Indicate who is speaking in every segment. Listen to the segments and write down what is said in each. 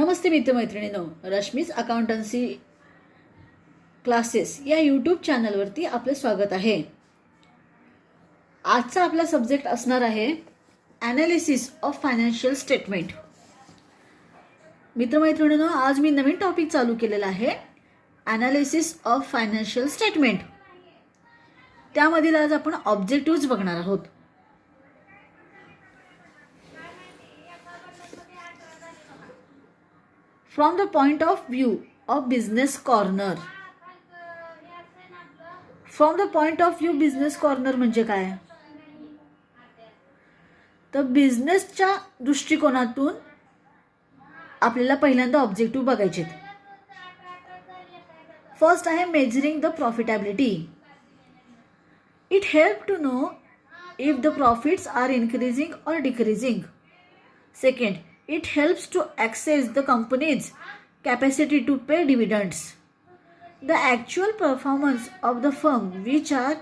Speaker 1: नमस्ते मित्रमैत्रिणींनो, Rashmi's accountancy classes या YouTube चॅनलवरती आपले स्वागत आहे. आजचा आपला सब्जेक्ट असणार आहे ॲनालिसिस ऑफ फायनान्शियल स्टेटमेंट. मित्रमैत्रिणींनो, आज मी नवीन टॉपिक चालू केलेला आहे, ॲनालिसिस ऑफ फायनान्शियल स्टेटमेंट. त्यामधील आज आपण ऑब्जेक्टिव्ज बघणार आहोत. From the point of view of business corner. From the point of view business corner म्हणजे काय? तर बिझनेसच्या दृष्टिकोनातून आपल्याला पहिल्यांदा ऑब्जेक्टिव्ह बघायचे. फर्स्ट आहे measuring the profitability. It help to know if the profits are increasing or decreasing. Second, it helps to assess the company's capacity to pay dividends. The actual performance of the firm which are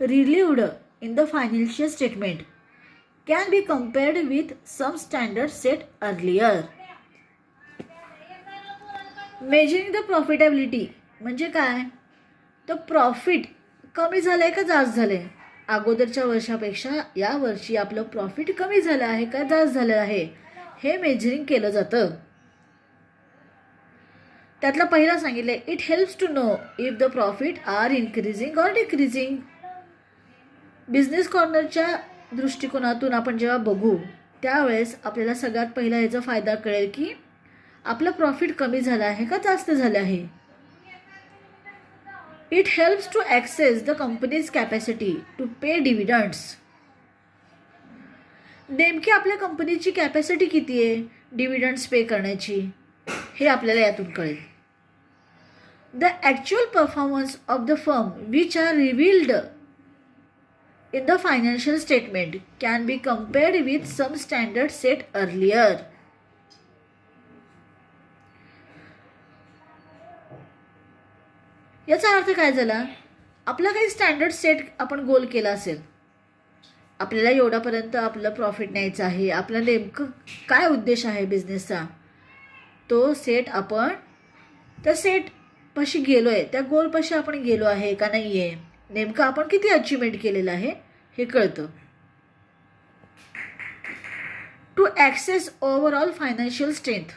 Speaker 1: relieved in the financial statement can be compared with some standards set earlier. Measuring the profitability म्हणजे काय? तर profit कमी झालंय का जास्त झालंय? अगोदरच्या वर्षापेक्षा या वर्षी आपलं प्रॉफिट कमी झालं आहे का जास्त झालं आहे, हे मेजरिंग केलं जातं. त्यातलं पहिला सांगितलंय, it helps to know if the profit are increasing or decreasing. Business कॉर्नरच्या दृष्टिकोनातून आपण जेव्हा बघू त्यावेळेस आपल्याला सगळ्यात पहिला याचा फायदा कळेल की आपलं प्रॉफिट कमी झालं आहे का जास्त झालं आहे. It helps to assess the company's capacity to pay dividends. नेमकी आपल्या कंपनीची कॅपॅसिटी किती आहे डिव्हिडंड्स पे करण्याची, हे आपल्याला यातून कळेल. The actual performance of the firm which are revealed in the financial statement can be compared with some standard set earlier. याचा अर्थ काय झाला? आपला काही स्टँडर्ड सेट आपण गोल केला असेल, आपल्याला एवढ्यापर्यंत आपलं प्रॉफिट न्यायचं आहे, आपला नेमकं काय उद्देश आहे बिझनेसचा, तो सेट आपण त्या सेटपाशी गेलो आहे, त्या गोलपाशी आपण गेलो आहे का नाही आहे, नेमकं आपण किती अचिव्हमेंट केलेलं आहे हे कळतं. To access overall financial strength.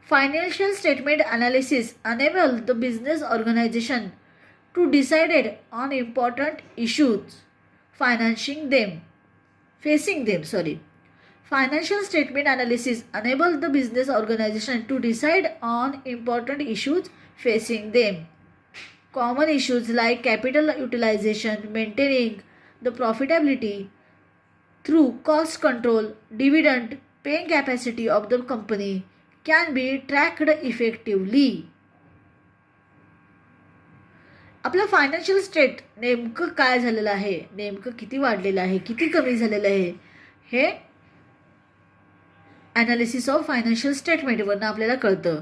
Speaker 1: Financial statement analysis enable the business organisation to decided on important issues facing them. Financial statement analysis enable the business organization to decide on important issues facing them. Common issues like capital utilization, maintaining the profitability through cost control, dividend paying capacity of the company can be tracked effectively. आपलं financial state नेमकं काय झालेलं आहे, नेमकं किती वाढलेलं आहे, किती कमी झालेलं आहे, हे ॲनालिसिस ऑफ फायनान्शियल स्टेटमेंटवरनं आपल्याला कळतं.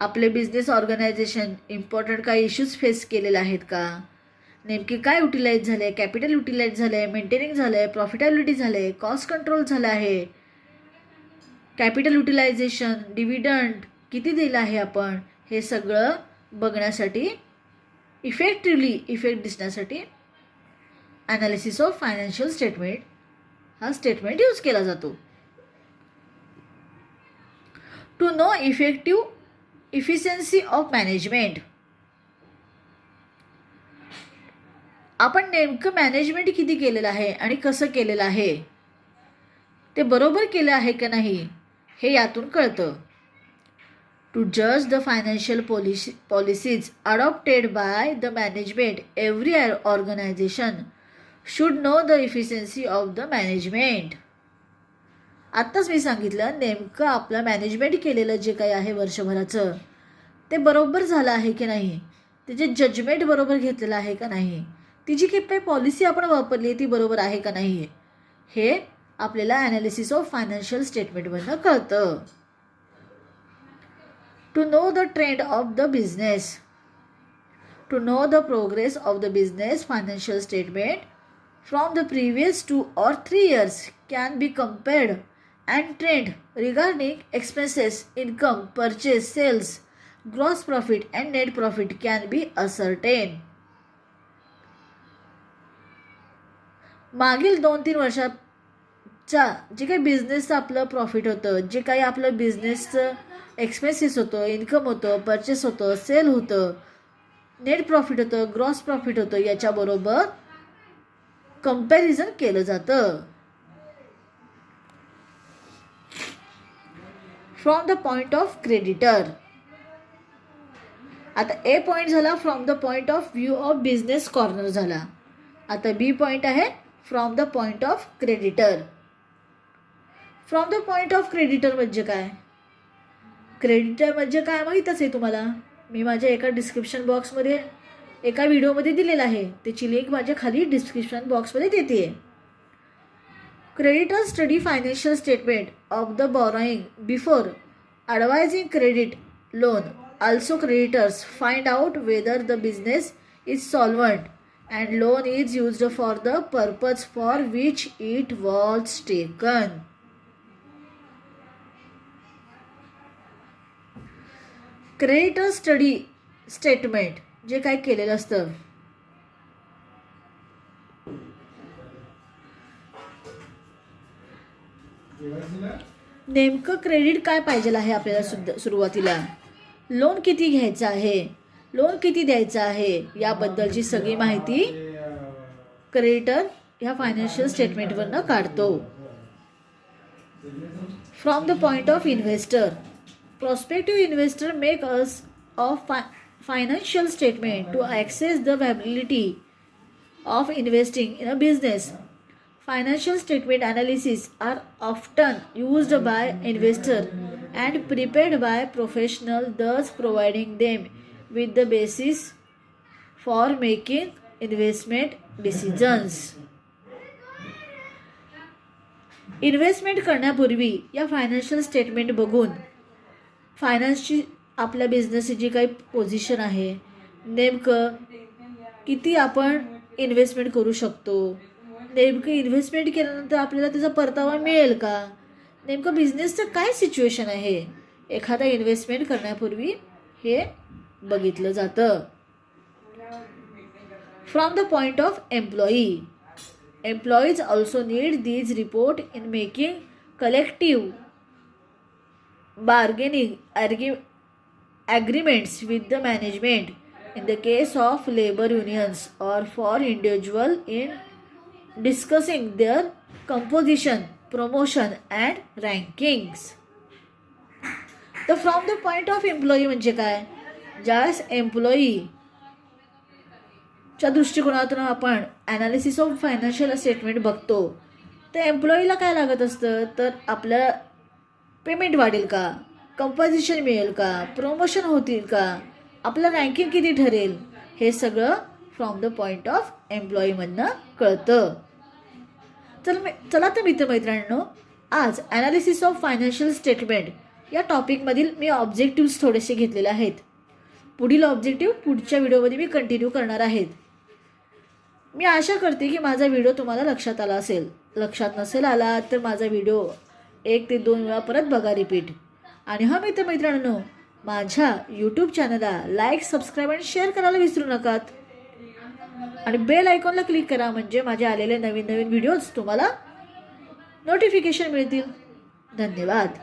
Speaker 1: आपले बिझनेस ऑर्गनायझेशन इम्पॉर्टंट काही इश्यूज फेस केलेले आहेत का, नेमके काय युटिलाइज झाले, कॅपिटल युटिलाइज झालं आहे, मेंटेनिंग झालं आहे, प्रॉफिटेबिलिटी झालं आहे, कॉस्ट कंट्रोल झालं आहे, कॅपिटल युटिलायझेशन, डिव्हिडंड किती दिलं आहे आपण, हे सगळं बघण्यासाठी इफेक्ट दिसण्यासाठी ॲनालिसिस ऑफ फायनान्शियल स्टेटमेंट हा स्टेटमेंट यूज केला जातो. To know efficiency of management. आपण नेमकं मॅनेजमेंट किती केलेलं आहे आणि कसं केलेलं आहे, ते बरोबर केलं आहे का नाही, हे यातून कळतं. To judge the financial policies adopted by the management, every organization should know the efficiency of the management. आत्ताच मी सांगितलं, नेमकं आपलं मॅनेजमेंट केलेलं जे काही आहे वर्षभराचं ते बरोबर झालं आहे की नाही, त्याचे जजमेंट बरोबर घेतलेलं आहे का नाही, तिची काही पॉलिसी आपण वापरली ती बरोबर आहे का नाही, हे आपल्याला ॲनालिसिस ऑफ फायनान्शियल स्टेटमेंटमधनं कळतं. To know the trend of the business. To know the progress of the business, financial statement from the previous 2 or 3 years can be compared and trend regarding expenses, income, purchase, sales, gross profit and net profit can be ascertained. मागील 2-3 वर्षाच्या जे काही बिझनेसचं आपलं profit होतं, जे काही आपलं बिझनेसचं expenses होतं, इन्कम होतं, परचेस होतं, सेल होतं, नेट प्रॉफिट होतं, ग्रॉस प्रॉफिट होतं, याच्याबरोबर कंपॅरिझन केलं जातं. From the point of creditor. आता ए पॉईंट झाला from the point of view of business corner झाला. आता बी पॉईंट आहे from the point of creditor. From the point of creditor म्हणजे काय? क्रेडिटर म्हणजे काय माहीतच आहे तुम्हाला. मी माझ्या एका डिस्क्रिप्शन बॉक्समध्ये एका व्हिडिओमध्ये दिलेलं आहे, त्याची लिंक माझ्या खाली डिस्क्रिप्शन बॉक्समध्ये देते आहे. Creditors study financial statement of the borrowing before advising credit loan. Also, creditors find out whether the business is solvent and loan is used for the purpose for which it was taken. Creditor study statement जे काय केलेलं असतं, नेमकं credit काय पाहिजे आहे आपल्याला सुरुवातीला, लोन किती घ्यायचं आहे, लोन किती द्यायचं आहे, याबद्दलची सगळी माहिती क्रेडिटर ह्या फायनान्शियल स्टेटमेंटवरनं काढतो. From the point of investor. Prospective investor make use of financial statement to assess the viability of investing in a business. Financial statement analysis are often used by investor and prepared by professional, thus providing them with the basis for making investment decisions. Investment करण्यापूर्वी या financial statement बघून फायनान्सची आपल्या बिझनेसची जी काही position आहे, नेमकं किती आपण इन्व्हेस्टमेंट करू शकतो, नेमकं इन्व्हेस्टमेंट केल्यानंतर आपल्याला त्याचा परतावा मिळेल का, नेमकं बिझनेसचं काय सिच्युएशन आहे, एखादा इन्व्हेस्टमेंट करण्यापूर्वी हे बघितलं जातं. From the point of employee. Employees also need these report in making collective bargaining agreements with the management in the case of labor unions or for individual in discussing their composition, promotion and rankings. तर from the point of employee म्हणजे काय, ज्यावेळेस employee च्या दृष्टिकोनातून आपण analysis of financial statement बघतो, तर एम्प्लॉईला काय लागत असतं, तर आपलं पेमेंट वाढेल का, कंपोजिशन मिळेल का, प्रमोशन होतील का, आपलं रँकिंग किती ठरेल, हे सगळं फ्रॉम द पॉईंट ऑफ एम्प्लॉईमधनं कळतं. चला तर मित्रमैत्रिणींनो, आज ॲनालिसिस ऑफ फायनान्शियल स्टेटमेंट या टॉपिकमधील मी ऑब्जेक्टिव्स थोडेसे घेतलेले आहेत. पुढील ऑब्जेक्टिव्ह पुढच्या व्हिडिओमध्ये मी कंटिन्यू करणार आहेत. मी आशा करते की माझा व्हिडिओ तुम्हाला लक्षात आला असेल. लक्षात नसेल आला तर माझा व्हिडिओ 1 ते 2 वेळा परत बघा रिपीट. आणि मित्रमैत्रिणींनो, माझ्या यूट्यूब चॅनलला लाईक, सबस्क्राईब आणि शेअर करायला विसरू नका. आणि बेल आयकॉनला क्लिक करा, म्हणजे माझे आलेले नवीन व्हिडिओज तुम्हाला नोटिफिकेशन मिळतील. धन्यवाद.